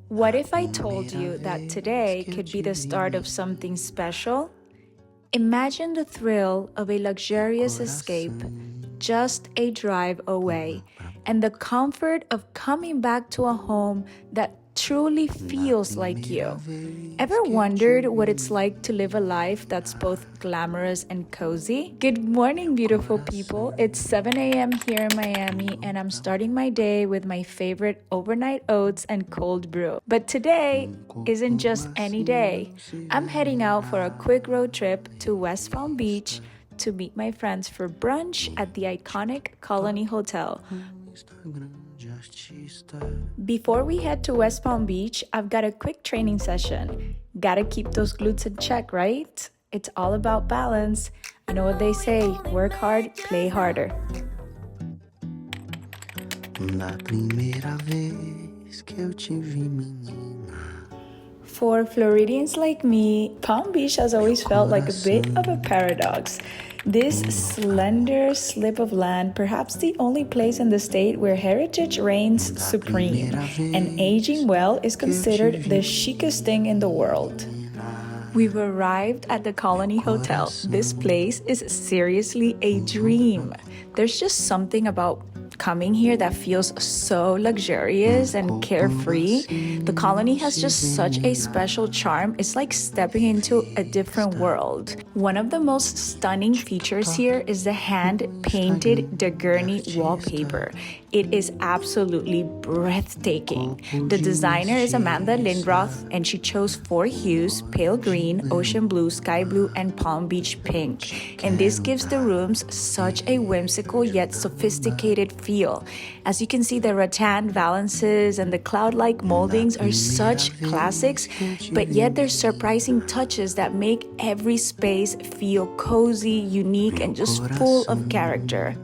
What if I told you that today could be the start of something special? Imagine the thrill of a luxurious escape, just a drive away, and the comfort of coming back to a home that truly feels like you. Ever wondered what it's like to live a life that's both glamorous and cozy? Good morning, beautiful people. It's 7 a.m. here in Miami, and I'm starting my day with my favorite overnight oats and cold brew. But today isn't just any day. I'm heading out for a quick road trip to West Palm Beach to meet my friends for brunch at the iconic Colony Hotel. Before we head to West Palm Beach, I've got a quick training session. Gotta keep those glutes in check, right? It's all about balance. You know what they say, work hard, play harder. For Floridians like me, Palm Beach has always felt like a bit of a paradox. This slender slip of land, perhaps the only place in the state where heritage reigns supreme, and aging well is considered the chicest thing in the world. We've arrived at the Colony Hotel. This place is seriously a dream. There's just something about coming here that feels so luxurious and carefree. The Colony has just such a special charm. It's like stepping into a different world. One of the most stunning features here is the hand-painted Dagurney wallpaper. It is absolutely breathtaking. The designer is Amanda Lindroth, and she chose 4 hues: pale green, ocean blue, sky blue, and Palm Beach pink. And this gives the rooms such a whimsical yet sophisticated feel. As you can see, the rattan valances and the cloud-like moldings are such classics, but yet there's surprising touches that make every space feel cozy, unique, and just full of character.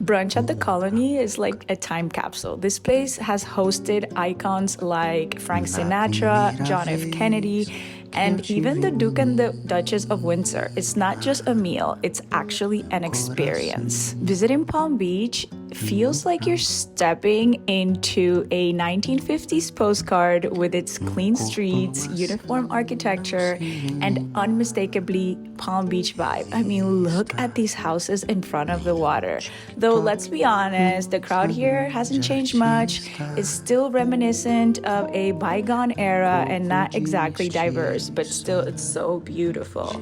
Brunch at the Colony is like a time capsule. This place has hosted icons like Frank Sinatra, John F. Kennedy, and even the Duke and the Duchess of Windsor. It's not just a meal, it's actually an experience. Visiting Palm Beach feels like you're stepping into a 1950s postcard with its clean streets, uniform architecture, and unmistakably Palm Beach vibe. I mean, look at these houses in front of the water. Though, let's be honest, the crowd here hasn't changed much. It's still reminiscent of a bygone era and not exactly diverse, but still, it's so beautiful.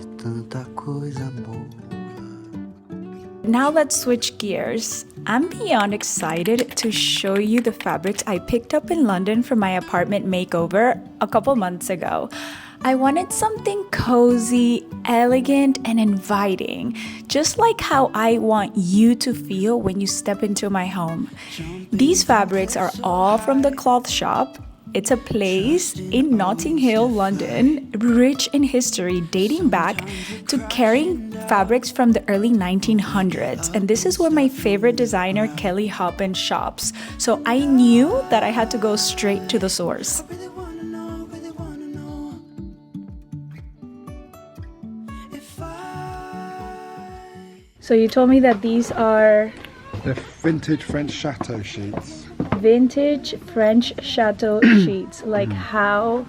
Now let's switch gears. I'm beyond excited to show you the fabrics I picked up in London for my apartment makeover a couple months ago. I wanted something cozy, elegant, and inviting, just like how I want you to feel when you step into my home. These fabrics are all from the Cloth Shop. It's a place in Notting Hill, London, rich in history dating back to carrying fabrics from the early 1900s. And this is where my favorite designer, Kelly Hoppen, shops. So I knew that I had to go straight to the source. So you told me that these are... They're vintage French chateau sheets. Vintage French chateau sheets. Like, how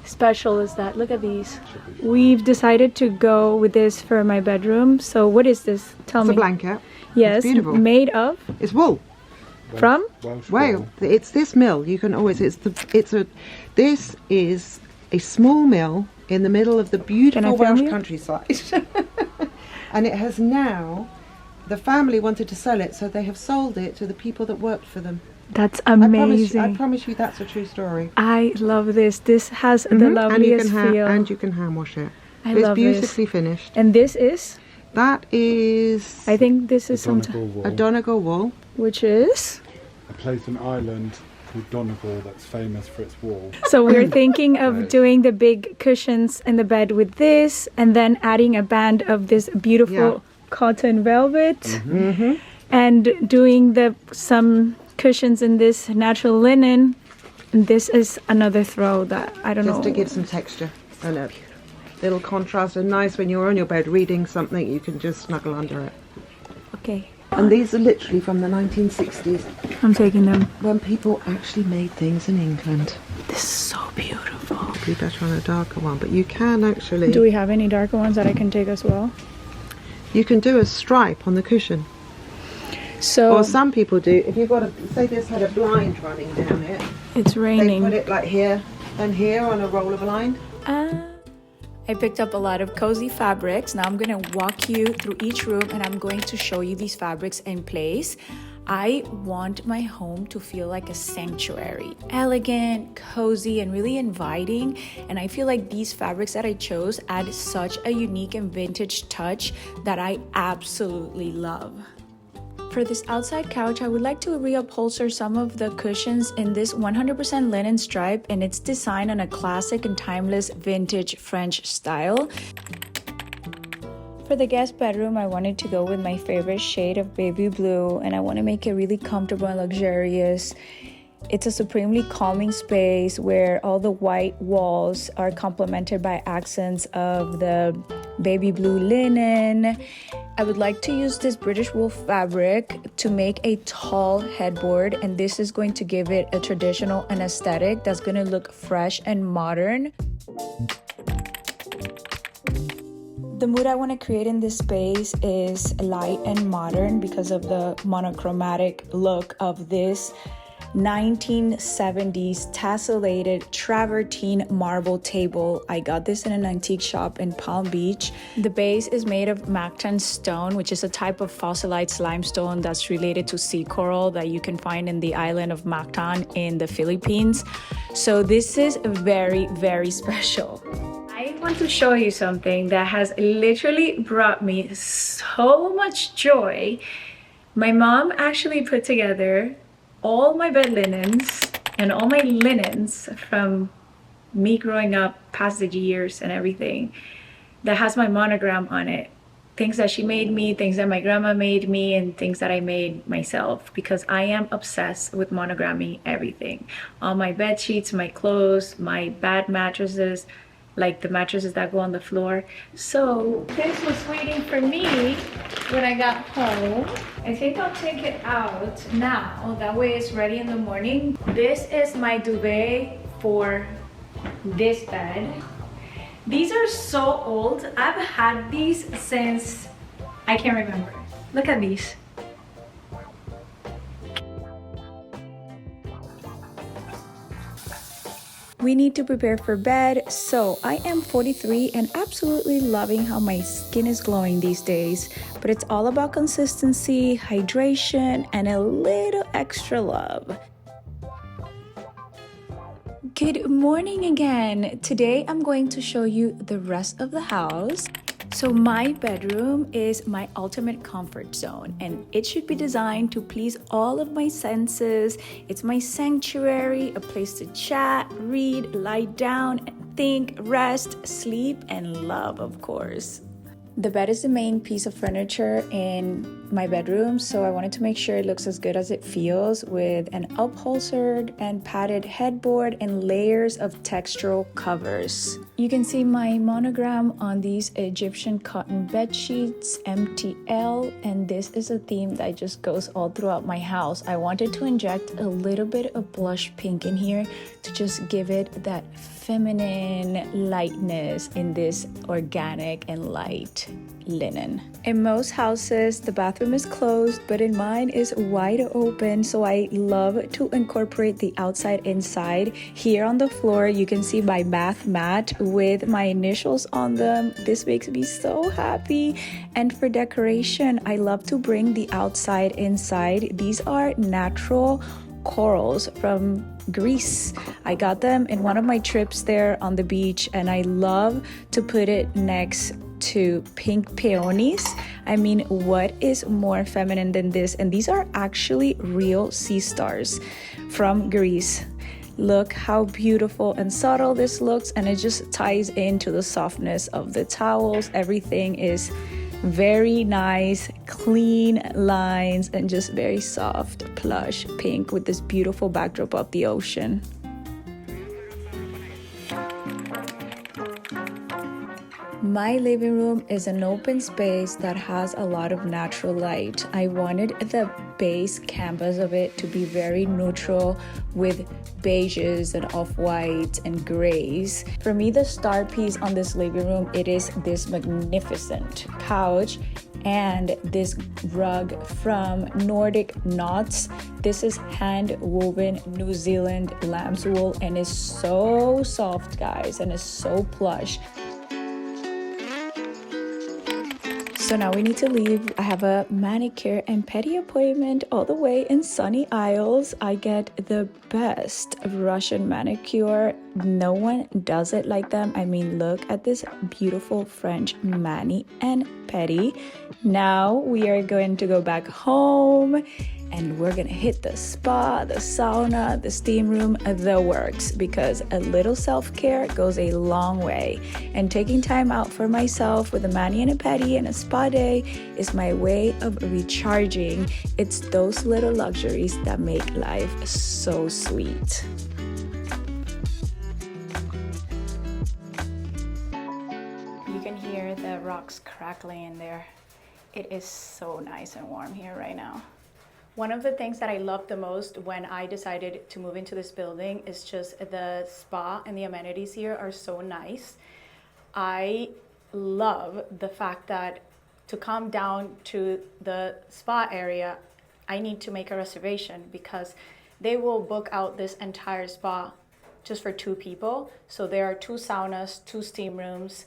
special is that? Look at these. We've decided to go with this for my bedroom. So what is this? Tell me. It's a blanket. Yes, it's beautiful. made of? It's wool. From? Wales. It's this mill. You can always. This is a small mill in the middle of the beautiful Welsh countryside, and it has now. The family wanted to sell it, so they have sold it to the people that worked for them. That's amazing. I promise you that's a true story. I love this. This has the loveliest feel. And you can hand wash it. It's beautifully finished. And this is? That is... I think this is a Donegal wool. Which is? A place in Ireland called Donegal that's famous for its wool. So we're thinking of doing the big cushions in the bed with this, and then adding a band of this beautiful cotton velvet, and doing some cushions in this natural linen. And this is another throw that I don't know. Just to give some texture and a little contrast, and nice when you're on your bed reading something, you can just snuggle under it. Okay, And these are literally from the 1960s, I'm taking them. when people actually made things in England. This is so beautiful. Be better on a darker one, but you can actually... Do we have any darker ones that I can take as well? You can do a stripe on the cushion. So Or some people do, if you've got a, say this had a blind running down it, it's they raining. put it like here and here on a roller blind. I picked up a lot of cozy fabrics. Now I'm gonna walk you through each room and I'm going to show you these fabrics in place. I want my home to feel like a sanctuary, elegant, cozy, and really inviting. And I feel like these fabrics that I chose add such a unique and vintage touch that I absolutely love. For this outside couch, I would like to reupholster some of the cushions in this 100% linen stripe, and it's designed on a classic and timeless vintage French style. For the guest bedroom, I wanted to go with my favorite shade of baby blue, and I want to make it really comfortable and luxurious. It's a supremely calming space where all the white walls are complemented by accents of the baby blue linen. I would like to use this British wool fabric to make a tall headboard, and this is going to give it a traditional and aesthetic that's going to look fresh and modern. The mood I want to create in this space is light and modern because of the monochromatic look of this 1970s tessellated travertine marble table. I got this in an antique shop in Palm Beach. The base is made of Mactan stone, which is a type of fossilized limestone that's related to sea coral that you can find in the island of Mactan in the Philippines. So this is very, very special. I want to show you something that has literally brought me so much joy. My mom actually put together all my bed linens and all my linens from me growing up past the years and everything that has my monogram on it. Things that she made me, things that my grandma made me, and things that I made myself, because I am obsessed with monogramming everything. All my bed sheets, my clothes, my bed mattresses, like the mattresses that go on the floor. So this was waiting for me when I got home. I think I'll take it out now, that way it's ready in the morning. This is my duvet for this bed. These are so old. I've had these since I can't remember. Look at these. We need to prepare for bed. So I am 43 and absolutely loving how my skin is glowing these days, but it's all about consistency, hydration, and a little extra love. Good morning again. Today I'm going to show you the rest of the house. So my bedroom is my ultimate comfort zone, and it should be designed to please all of my senses. It's my sanctuary, a place to chat, read, lie down, think, rest, sleep, and love, of course. The bed is the main piece of furniture in my bedroom, so I wanted to make sure it looks as good as it feels with an upholstered and padded headboard and layers of textural covers. You can see my monogram on these Egyptian cotton bed sheets, MTL, and this is a theme that just goes all throughout my house. I wanted to inject a little bit of blush pink in here to just give it that feminine lightness in this organic and light linen. In most houses, the bathroom is closed, but in mine is wide open, so I love to incorporate the outside inside. Here on the floor, you can see my bath mat with my initials on them. This makes me so happy. And for decoration, I love to bring the outside inside. These are natural corals from Greece. I got them in one of my trips there on the beach, and I love to put it next to pink peonies. I mean, what is more feminine than this? And these are actually real sea stars from Greece. Look how beautiful and subtle this looks, and it just ties into the softness of the towels. Everything is very nice, clean lines, and just very soft, plush pink with this beautiful backdrop of the ocean. My living room is an open space that has a lot of natural light. I wanted the base canvas of it to be very neutral with beiges and off-whites and grays. For me, the star piece on this living room, it is this magnificent couch and this rug from Nordic Knots. This is hand woven New Zealand lamb's wool and is so soft, guys, and is so plush. So now we need to leave. I have a manicure and pedi appointment all the way in Sunny Isles. I get the best Russian manicure. No one does it like them. I mean, look at this beautiful French mani and pedi. Now we are going to go back home and we're gonna hit the spa, the sauna, the steam room, the works, because a little self-care goes a long way. And taking time out for myself with a mani and a pedi and a spa day is my way of recharging. It's those little luxuries that make life so sweet. You can hear the rocks crackling in there. It is so nice and warm here right now. One of the things that I love the most when I decided to move into this building is just the spa, and the amenities here are so nice. I love the fact that to come down to the spa area, I need to make a reservation because they will book out this entire spa just for 2 people. So there are 2 saunas, 2 steam rooms.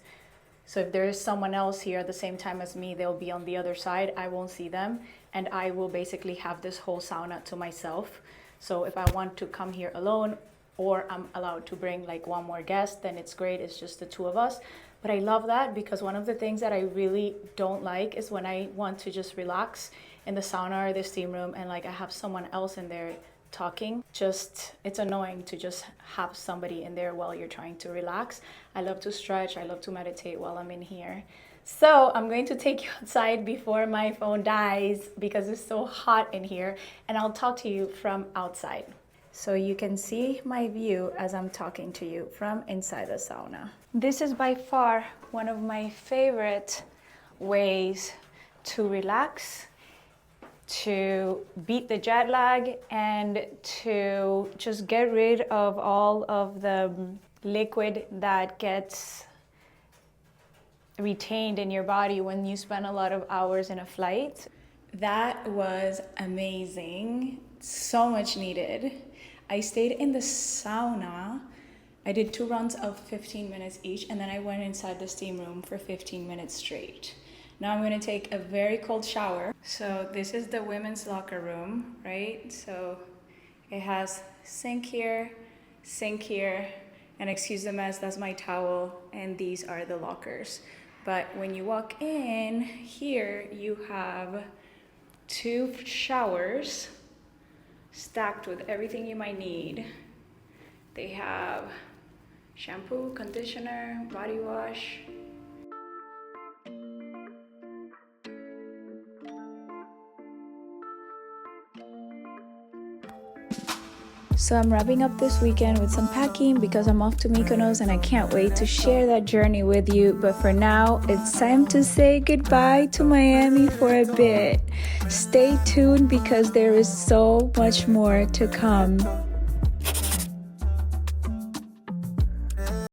So if there is someone else here at the same time as me, they'll be on the other side. I won't see them. And I will basically have this whole sauna to myself. So if I want to come here alone, or I'm allowed to bring like one more guest, then it's great. It's just the 2 of us. But I love that because one of the things that I really don't like is when I want to just relax in the sauna or the steam room and like I have someone else in there talking. Just, it's annoying to just have somebody in there while you're trying to relax. I love to stretch. I love to meditate while I'm in here. So I'm going to take you outside before my phone dies because it's so hot in here, and I'll talk to you from outside. So you can see my view as I'm talking to you from inside the sauna. This is by far one of my favorite ways to relax, to beat the jet lag, and to just get rid of all of the liquid that gets retained in your body when you spend a lot of hours in a flight. That was amazing, so much needed. I stayed in the sauna. I did 2 runs of 15 minutes each, and then I went inside the steam room for 15 minutes straight. Now I'm gonna take a very cold shower. So this is the women's locker room, right? So it has sink here, and excuse the mess, that's my towel, and these are the lockers. But when you walk in here, you have 2 showers stacked with everything you might need. They have shampoo, conditioner, body wash. So I'm wrapping up this weekend with some packing because I'm off to Mykonos and I can't wait to share that journey with you. But for now, it's time to say goodbye to Miami for a bit. Stay tuned because there is so much more to come.